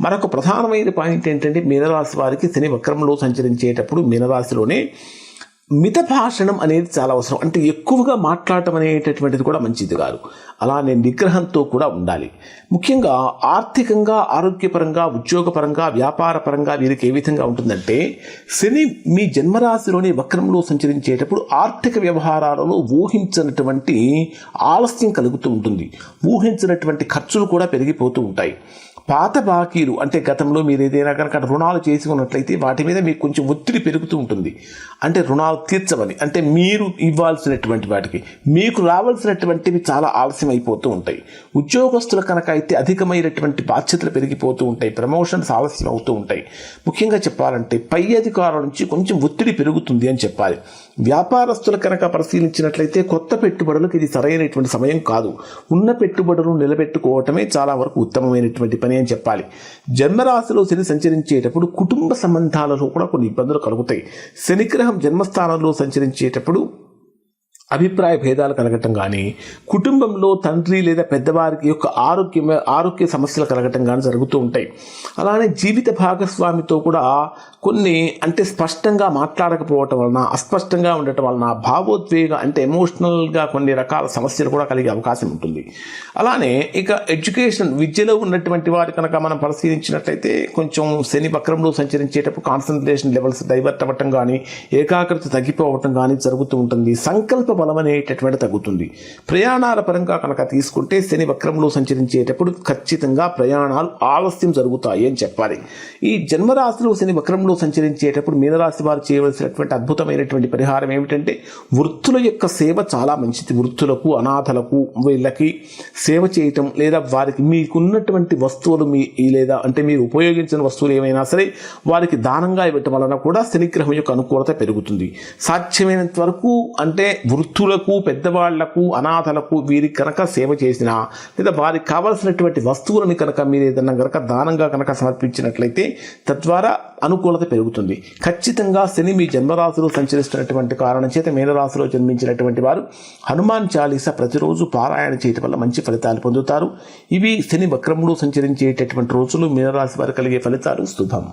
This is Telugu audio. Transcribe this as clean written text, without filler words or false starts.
మరొక ప్రధానమైన పాయింట్ ఏంటంటే మీనరాశి వారికి శని వక్రంలో సంచరించేటప్పుడు మీనరాశిలోనే మిత భాషణం అనేది చాలా అవసరం. అంటే ఎక్కువగా మాట్లాడటం అనేటటువంటిది కూడా మంచిది కాదు. అలానే నిగ్రహంతో కూడా ఉండాలి. ముఖ్యంగా ఆర్థికంగా, ఆరోగ్యపరంగా, ఉద్యోగపరంగా, వ్యాపారపరంగా వీరికి ఏ విధంగా ఉంటుందంటే శని మీ జన్మరాశిలోని వక్రంలో సంచరించేటప్పుడు ఆర్థిక వ్యవహారాలలో ఊహించినటువంటి ఆలస్యం కలుగుతూ ఉంటుంది. ఊహించినటువంటి ఖర్చులు కూడా పెరిగిపోతూ ఉంటాయి. పాత బాకీలు అంటే గతంలో మీరు ఏదైనా కనుక రుణాలు చేసి ఉన్నట్లయితే వాటి మీద మీకు కొంచెం ఒత్తిడి పెరుగుతూ ఉంటుంది. అంటే రుణాలు తీర్చమని, అంటే మీరు ఇవ్వాల్సినటువంటి వాటికి మీకు రావాల్సినటువంటివి చాలా ఆలస్యం అయిపోతూ ఉంటాయి. ఉద్యోగస్తుల కనుక అయితే అధికమైనటువంటి బాధ్యతలు పెరిగిపోతూ ఉంటాయి. ప్రమోషన్స్ ఆలస్యం అవుతూ ఉంటాయి. ముఖ్యంగా చెప్పాలంటే పై అధికారుల నుంచి కొంచెం ఒత్తిడి పెరుగుతుంది అని చెప్పాలి. వ్యాపారస్తుల కనుక పరిశీలించినట్లయితే కొత్త పెట్టుబడులకు ఇది సరైనటువంటి సమయం కాదు. ఉన్న పెట్టుబడులను నిలబెట్టుకోవటమే చాలా వరకు ఉత్తమమైనటువంటి పని అని చెప్పాలి. జన్మరాశిలో శని సంచరించేటప్పుడు కుటుంబ సంబంధాలలో కూడా కొన్ని ఇబ్బందులు కలుగుతాయి. శనిగ్రహం జన్మస్థానంలో సంచరించేటప్పుడు అభిప్రాయ భేదాలు కలగటం కానీ, కుటుంబంలో తండ్రి లేదా పెద్దవారికి యొక్క ఆరోగ్య సమస్యలు కలగటం కానీ జరుగుతూ ఉంటాయి. అలానే జీవిత భాగస్వామితో కూడా కొన్ని అంటే స్పష్టంగా మాట్లాడకపోవటం వలన, అస్పష్టంగా ఉండటం వలన భావోద్వేగ అంటే ఎమోషనల్గా కొన్ని రకాల సమస్యలు కూడా కలిగే అవకాశం ఉంటుంది. అలానే ఇక ఎడ్యుకేషన్ విద్యలో ఉన్నటువంటి వారి కనుక మనం పరిశీలించినట్లయితే కొంచెం శని వక్రంలో సంచరించేటప్పుడు కాన్సన్ట్రేషన్ లెవెల్స్ డైవర్ట్ అవ్వటం కానీ, ఏకాగ్రత తగ్గిపోవటం కానీ జరుగుతూ ఉంటుంది. సంకల్ప బలం అనేటటువంటి తగ్గుతుంది. ప్రయాణాల పరంగా కనుక తీసుకుంటే శని వక్రంలో సంచరించేటప్పుడు ఖచ్చితంగా ప్రయాణాలు ఆలస్యం జరుగుతాయి అని చెప్పాలి. ఈ జన్మరాశిలో శని వక్రంలో సంచరించేటప్పుడు మీనరాశి వారు చేయవలసినటువంటి అద్భుతమైనటువంటి పరిహారం ఏమిటంటే వృత్తుల యొక్క సేవ చాలా మంచిది. వృత్తులకు, అనాథలకు వీళ్ళకి సేవ చేయటం, లేదా వారికి మీకున్నటువంటి వస్తువులు లేదా అంటే మీరు ఉపయోగించిన వస్తువులు ఏమైనా సరే వారికి దానంగా ఇవ్వటం వలన కూడా శనిగ్రహం యొక్క అనుకూలత పెరుగుతుంది. సాధ్యమైనంత వరకు అంటే వృత్తులకు, పెద్దవాళ్లకు, అనాథలకు వీరికి కనుక సేవ చేసినా లేదా వారికి కావాల్సినటువంటి వస్తువులను కనుక మీరు ఏదన్నా కనుక దానంగా కనుక సమర్పించినట్లయితే తద్వారా అనుకూలత పెరుగుతుంది. ఖచ్చితంగా శని మీ జన్మరాశిలో సంచరిస్తున్నటువంటి కారణం చేత మీనరాశిలో జన్మించినటువంటి వారు హనుమాన్ చాలీసా ప్రతిరోజు పారాయణ చేయటం వల్ల మంచి ఫలితాలు పొందుతారు. ఇవి శని వక్రంలో సంచరించేటటువంటి రోజులు మీనరాశి వారు కలిగే ఫలితాలు. శుభం.